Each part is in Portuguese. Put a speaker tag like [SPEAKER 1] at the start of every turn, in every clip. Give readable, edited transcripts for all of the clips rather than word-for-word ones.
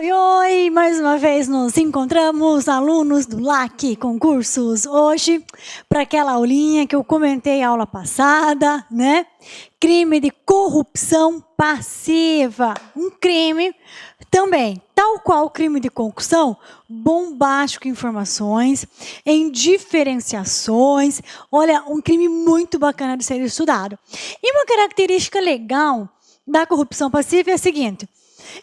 [SPEAKER 1] Oi, oi! Mais uma vez nos encontramos, alunos do LAC Concursos, hoje para aquela aulinha que eu comentei aula passada, né? Crime de corrupção passiva, um crime também, tal qual o crime de concussão, bombástico em informações, em diferenciações, olha, um crime muito bacana de ser estudado. E uma característica legal da corrupção passiva é a seguinte,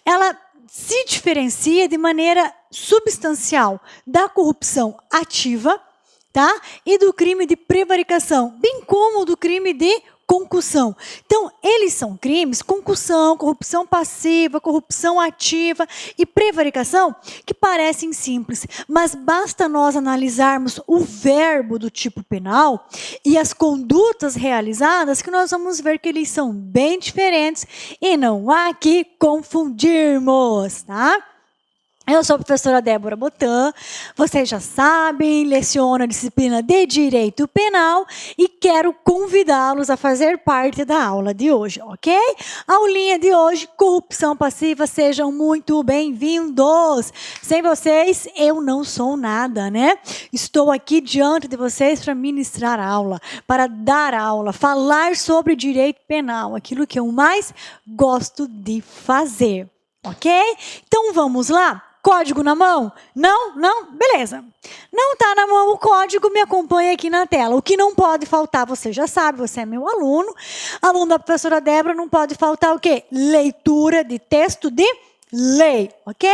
[SPEAKER 1] ela se diferencia de maneira substancial da corrupção ativa, tá? E do crime de prevaricação, bem como do crime de concussão. Então, eles são crimes, concussão, corrupção passiva, corrupção ativa e prevaricação, que parecem simples, mas basta nós analisarmos o verbo do tipo penal e as condutas realizadas que nós vamos ver que eles são bem diferentes e não há que confundirmos, tá? Eu sou a professora Débora Botan, vocês já sabem, leciono a disciplina de Direito Penal e quero convidá-los a fazer parte da aula de hoje, ok? Aulinha de hoje, corrupção passiva, sejam muito bem-vindos. Sem vocês, eu não sou nada, né? Estou aqui diante de vocês para ministrar aula, para dar aula, falar sobre direito penal, aquilo que eu mais gosto de fazer, ok? Então vamos lá? Código na mão? Não? Não? Beleza. Não está na mão o código, me acompanha aqui na tela. O que não pode faltar, você já sabe, você é meu aluno. Aluno da professora Débora, não pode faltar o quê? Leitura de texto de lei, ok?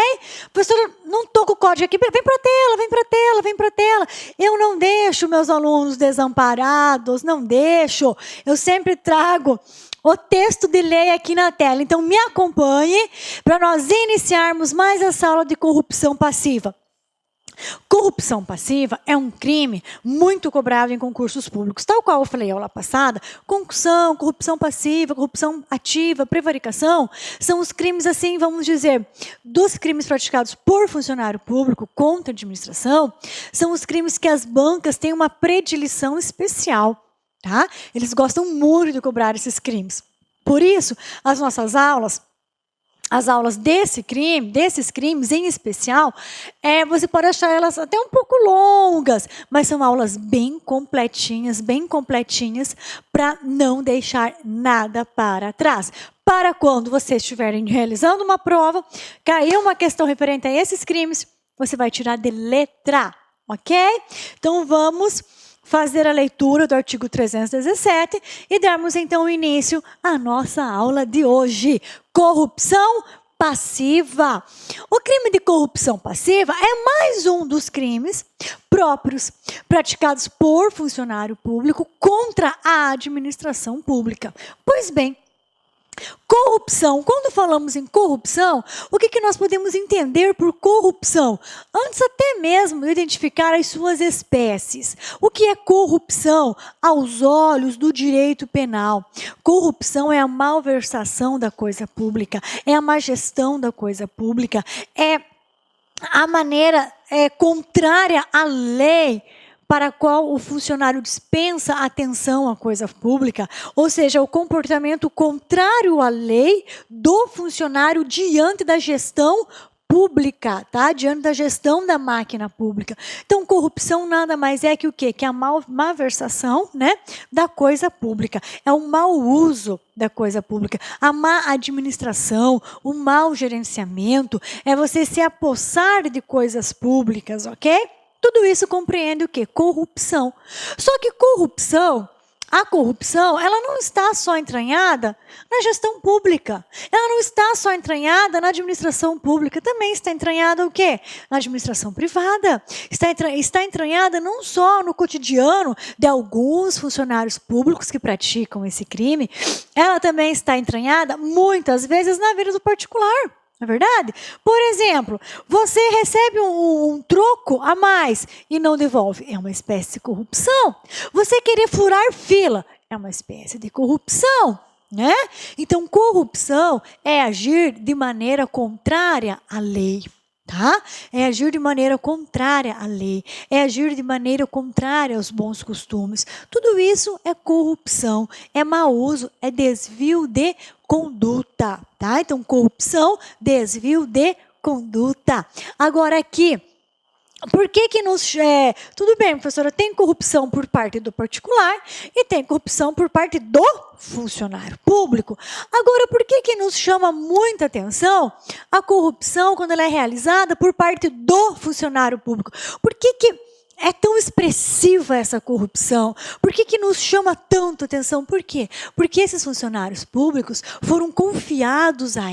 [SPEAKER 1] Professora, não estou com o código aqui, vem para a tela, vem para a tela, vem para a tela. Eu não deixo meus alunos desamparados, não deixo. Eu sempre trago o texto de lei aqui na tela. Então, me acompanhe para nós iniciarmos mais essa aula de corrupção passiva. Corrupção passiva é um crime muito cobrado em concursos públicos. Tal qual eu falei aula passada, concussão, corrupção passiva, corrupção ativa, prevaricação, são os crimes, assim, vamos dizer, dos crimes praticados por funcionário público contra a administração, são os crimes que as bancas têm uma predileção especial. Tá? Eles gostam muito de cobrar esses crimes. Por isso, as nossas aulas, as aulas desses crimes em especial, você pode achar elas até um pouco longas, mas são aulas bem completinhas para não deixar nada para trás. Para quando vocês estiverem realizando uma prova, caiu uma questão referente a esses crimes, você vai tirar de letra, ok? Então, vamos fazer a leitura do artigo 317 e darmos então início à nossa aula de hoje. Corrupção passiva. O crime de corrupção passiva é mais um dos crimes próprios praticados por funcionário público contra a administração pública. Pois bem, corrupção. Quando falamos em corrupção, o que nós podemos entender por corrupção? Antes até mesmo de identificar as suas espécies. O que é corrupção aos olhos do direito penal? Corrupção é a malversação da coisa pública, é a má gestão da coisa pública, é a maneira contrária à lei para a qual o funcionário dispensa atenção à coisa pública, ou seja, o comportamento contrário à lei do funcionário diante da gestão pública, tá? Diante da gestão da máquina pública. Então, corrupção nada mais é que o quê? Que a malversação, né, da coisa pública. É o mau uso da coisa pública, a má administração, o mau gerenciamento, é você se apossar de coisas públicas, ok? Tudo isso compreende o quê? Corrupção. Só que a corrupção, ela não está só entranhada na gestão pública. Ela não está só entranhada na administração pública. Também está entranhada o quê? Na administração privada. Está entranhada não só no cotidiano de alguns funcionários públicos que praticam esse crime. Ela também está entranhada, muitas vezes, na vida do particular. Não é verdade? Por exemplo, você recebe um troco a mais e não devolve. É uma espécie de corrupção. Você querer furar fila é uma espécie de corrupção, né? Então, corrupção é agir de maneira contrária à lei. Tá? É agir de maneira contrária à lei, é agir de maneira contrária aos bons costumes. Tudo isso é corrupção, é mau uso, é desvio de conduta. Tá? Então, corrupção, desvio de conduta. Agora aqui, por que nos... tudo bem, professora, tem corrupção por parte do particular e tem corrupção por parte do funcionário público. Agora, por que nos chama muita atenção a corrupção quando ela é realizada por parte do funcionário público? Por que é tão expressiva essa corrupção? Por que nos chama tanto atenção? Por quê? Porque esses funcionários públicos foram confiados a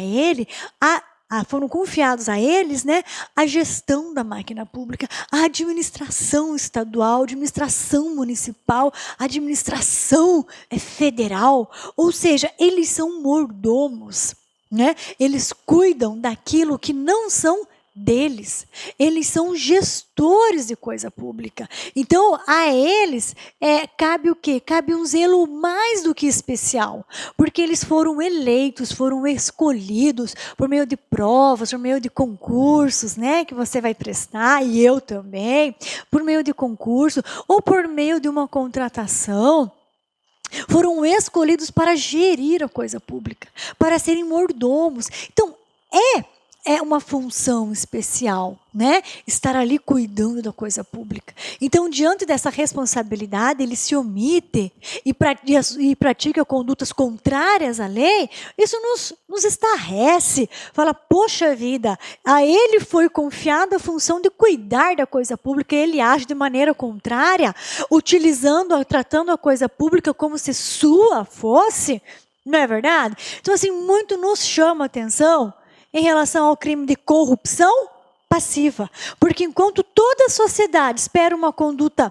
[SPEAKER 1] eles, né, a gestão da máquina pública, a administração estadual, administração municipal, administração federal. Ou seja, eles são mordomos, né? Eles cuidam daquilo que não são deles. Eles são gestores de coisa pública. Então, a eles cabe o quê? Cabe um zelo mais do que especial, porque eles foram eleitos, foram escolhidos por meio de provas, por meio de concursos, né, que você vai prestar, e eu também, por meio de concurso, ou por meio de uma contratação. Foram escolhidos para gerir a coisa pública, para serem mordomos. Então, é uma função especial, né? Estar ali cuidando da coisa pública. Então, diante dessa responsabilidade, ele se omite e pratica condutas contrárias à lei. Isso nos estarrece. Fala, poxa vida, a ele foi confiada a função de cuidar da coisa pública e ele age de maneira contrária, tratando a coisa pública como se sua fosse. Não é verdade? Então, assim, muito nos chama a atenção em relação ao crime de corrupção passiva. Porque enquanto toda a sociedade espera uma conduta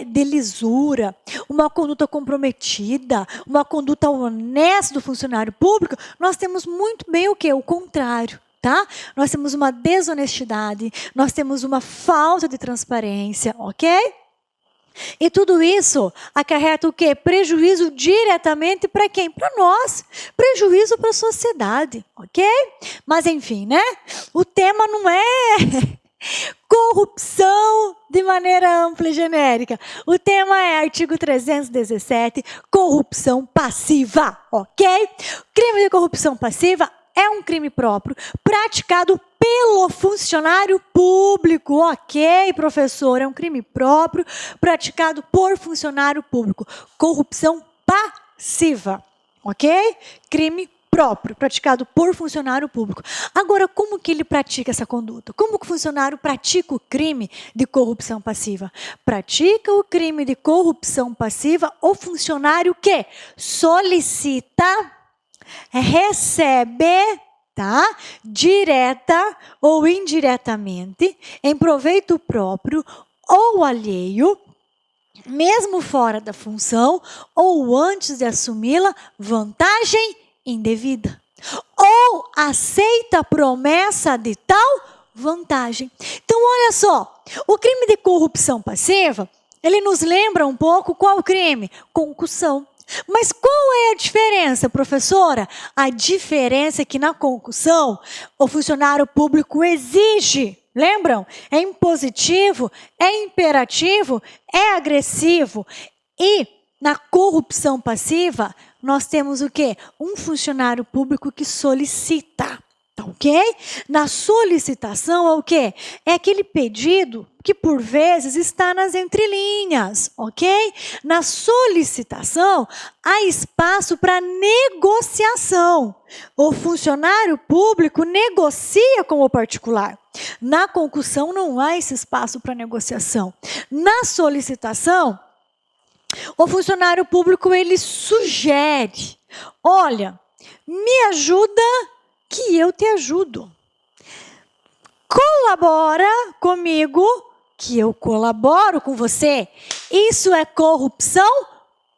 [SPEAKER 1] de lisura, uma conduta comprometida, uma conduta honesta do funcionário público, nós temos muito bem o quê? O contrário. Tá? Nós temos uma desonestidade, nós temos uma falta de transparência, ok? E tudo isso acarreta o quê? Prejuízo diretamente para quem? Para nós. Prejuízo para a sociedade, ok? Mas enfim, né? O tema não é corrupção de maneira ampla e genérica. O tema é artigo 317, corrupção passiva, ok? Crime de corrupção passiva é um crime próprio praticado pelo funcionário público. Ok, professor, é um crime próprio praticado por funcionário público. Corrupção passiva, ok? Crime próprio praticado por funcionário público. Agora, como que ele pratica essa conduta? Como que o funcionário pratica o crime de corrupção passiva? Pratica o crime de corrupção passiva o funcionário que solicita, recebe, tá? Direta ou indiretamente, em proveito próprio ou alheio, mesmo fora da função ou antes de assumi-la, vantagem indevida. Ou aceita a promessa de tal vantagem. Então, olha só, o crime de corrupção passiva, ele nos lembra um pouco qual crime? Concussão. Mas qual é a diferença, professora? A diferença é que na concussão, o funcionário público exige, lembram? É impositivo, é imperativo, é agressivo. E na corrupção passiva, nós temos o quê? Um funcionário público que solicita. Tá ok? Na solicitação é o quê? É aquele pedido que por vezes está nas entrelinhas, ok? Na solicitação há espaço para negociação. O funcionário público negocia com o particular. Na concussão não há esse espaço para negociação. Na solicitação, o funcionário público ele sugere: olha, me ajuda que eu te ajudo. Colabora comigo, que eu colaboro com você. Isso é corrupção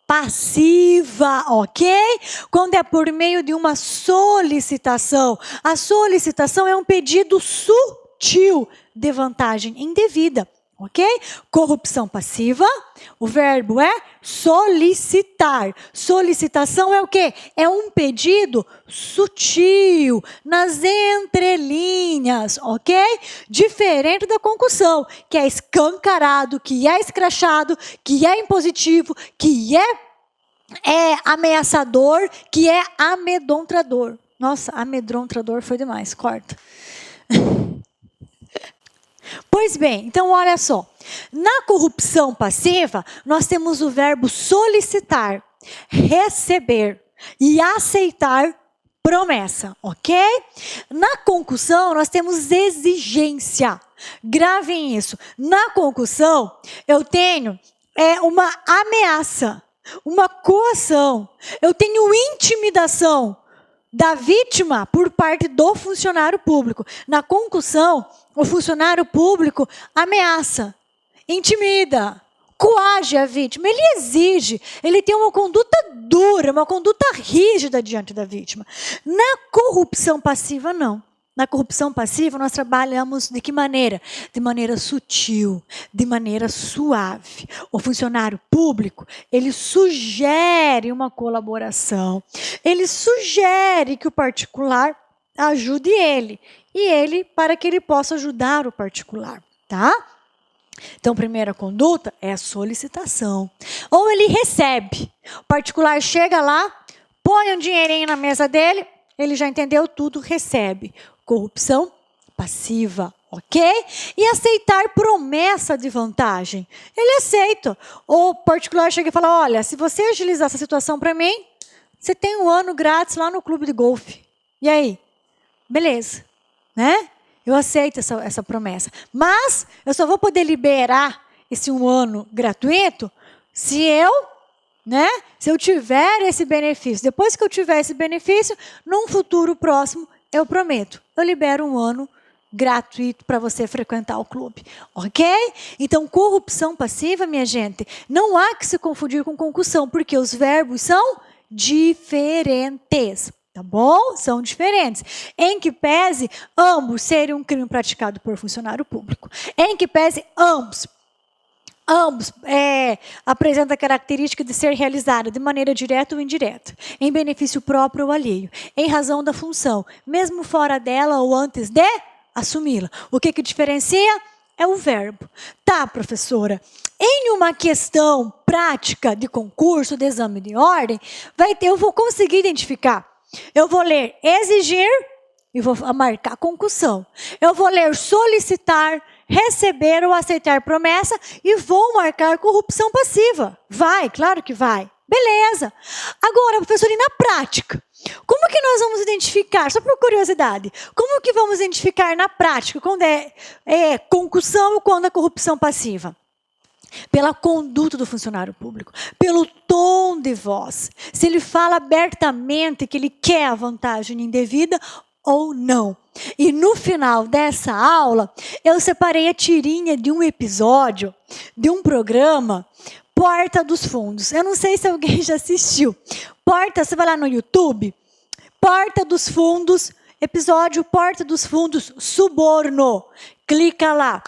[SPEAKER 1] passiva, ok? Quando é por meio de uma solicitação. A solicitação é um pedido sutil de vantagem indevida. Ok? Corrupção passiva, o verbo é solicitar. Solicitação é o quê? É um pedido sutil, nas entrelinhas, ok? Diferente da concussão, que é escancarado, que é escrachado, que é impositivo, que é ameaçador, que é amedrontador. Nossa, amedrontador foi demais, corta. Pois bem, então olha só. Na corrupção passiva, nós temos o verbo solicitar, receber e aceitar promessa, ok? Na concussão, nós temos exigência. Gravem isso. Na concussão, eu tenho uma ameaça, uma coação. Eu tenho intimidação da vítima por parte do funcionário público. Na concussão, o funcionário público ameaça, intimida, coage a vítima. Ele exige, ele tem uma conduta dura, uma conduta rígida diante da vítima. Na corrupção passiva, não. Na corrupção passiva, nós trabalhamos de que maneira? De maneira sutil, de maneira suave. O funcionário público, ele sugere uma colaboração. Ele sugere que o particular ajude ele. E ele, para que ele possa ajudar o particular, tá? Então, primeira conduta é a solicitação. Ou ele recebe. O particular chega lá, põe um dinheirinho na mesa dele, ele já entendeu tudo, recebe. Corrupção passiva, ok? E aceitar promessa de vantagem. Ele aceita. O particular chega e fala, olha, se você agilizar essa situação para mim, você tem um ano grátis lá no clube de golfe. E aí? Beleza, né? Eu aceito essa promessa. Mas eu só vou poder liberar esse um ano gratuito se eu tiver esse benefício. Depois que eu tiver esse benefício, num futuro próximo, eu prometo, eu libero um ano gratuito para você frequentar o clube, ok? Então, corrupção passiva, minha gente, não há que se confundir com concussão, porque os verbos são diferentes, tá bom? São diferentes. Em que pese, ambos serem um crime praticado por funcionário público. Em que pese, ambos apresentam a característica de ser realizada de maneira direta ou indireta, em benefício próprio ou alheio, em razão da função, mesmo fora dela ou antes de assumi-la. O que diferencia? É o verbo. Tá, professora, em uma questão prática de concurso, de exame de ordem, eu vou conseguir identificar. Eu vou ler exigir e vou marcar concussão. Eu vou ler solicitar, receber ou aceitar promessa e vou marcar corrupção passiva. Vai, claro que vai. Beleza. Agora, professor, e na prática? Como que nós vamos identificar, só por curiosidade, como que vamos identificar na prática quando é concussão e quando é corrupção passiva? Pela conduta do funcionário público, pelo tom de voz. Se ele fala abertamente que ele quer a vantagem indevida ou não. E no final dessa aula, eu separei a tirinha de um episódio, de um programa, Porta dos Fundos. Eu não sei se alguém já assistiu. Você vai lá no YouTube, Porta dos Fundos, episódio Porta dos Fundos, suborno. Clica lá.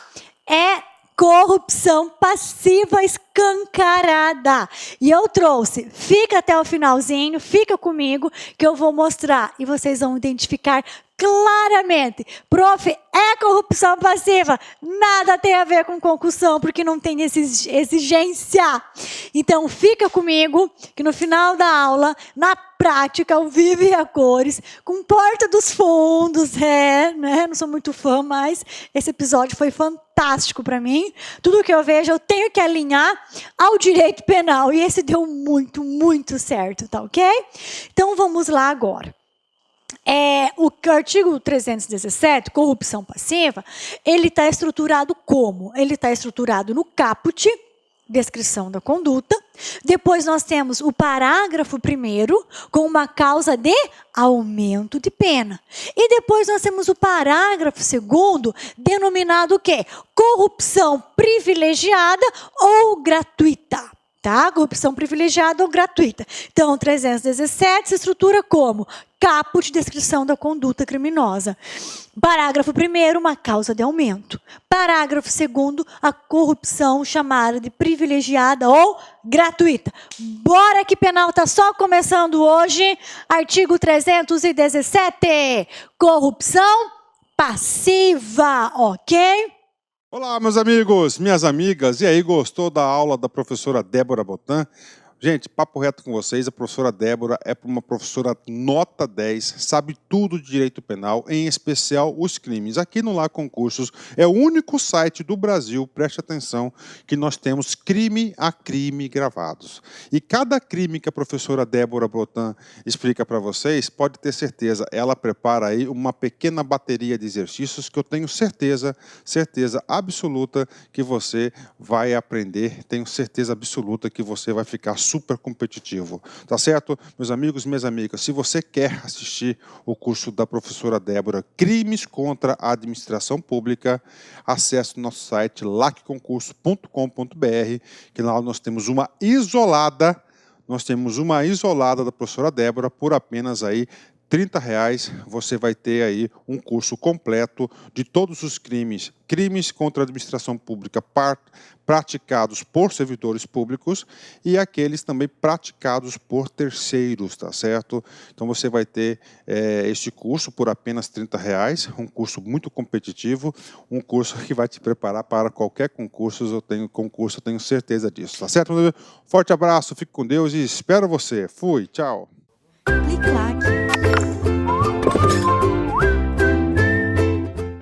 [SPEAKER 1] É corrupção passiva escancarada. E eu trouxe, fica até o finalzinho, fica comigo, que eu vou mostrar e vocês vão identificar claramente. Prof, é corrupção passiva. Nada tem a ver com concussão, porque não tem exigência. Então, fica comigo, que no final da aula, na prática, ao vivo e a cores, com Porta dos Fundos, não sou muito fã, mas esse episódio foi fantástico para mim. Tudo que eu vejo, eu tenho que alinhar ao direito penal. E esse deu muito, muito certo, tá ok? Então, vamos lá agora. O artigo 317, corrupção passiva, ele está estruturado como? Ele está estruturado no caput, descrição da conduta. Depois nós temos o parágrafo 1º, com uma causa de aumento de pena. E depois nós temos o parágrafo 2º, denominado o quê? Corrupção privilegiada ou gratuita. Tá? Corrupção privilegiada ou gratuita. Então, 317 se estrutura como caput, descrição da conduta criminosa. Parágrafo 1º, uma causa de aumento. Parágrafo 2º, a corrupção chamada de privilegiada ou gratuita. Bora que penal está só começando hoje. Artigo 317, corrupção passiva, ok?
[SPEAKER 2] Olá, meus amigos, minhas amigas. E aí, gostou da aula da professora Débora Botan? Gente, papo reto com vocês, a professora Débora é uma professora nota 10, sabe tudo de direito penal, em especial os crimes. Aqui no Lá Concursos é o único site do Brasil, preste atenção, que nós temos crime a crime gravados. E cada crime que a professora Débora Brotan explica para vocês, pode ter certeza, ela prepara aí uma pequena bateria de exercícios que eu tenho certeza absoluta que você vai aprender, tenho certeza absoluta que você vai ficar super competitivo, tá certo? Meus amigos e minhas amigas, se você quer assistir o curso da professora Débora, Crimes contra a Administração Pública, acesse o nosso site lacconcurso.com.br, que lá nós temos uma isolada da professora Débora por apenas aí R$30, você vai ter aí um curso completo de todos os crimes contra a administração pública praticados por servidores públicos e aqueles também praticados por terceiros, tá certo? Então você vai ter este curso por apenas R$30, um curso muito competitivo, um curso que vai te preparar para qualquer concurso, eu tenho certeza disso, tá certo? Forte abraço, fique com Deus e espero você. Fui, tchau.
[SPEAKER 1] Clique lá.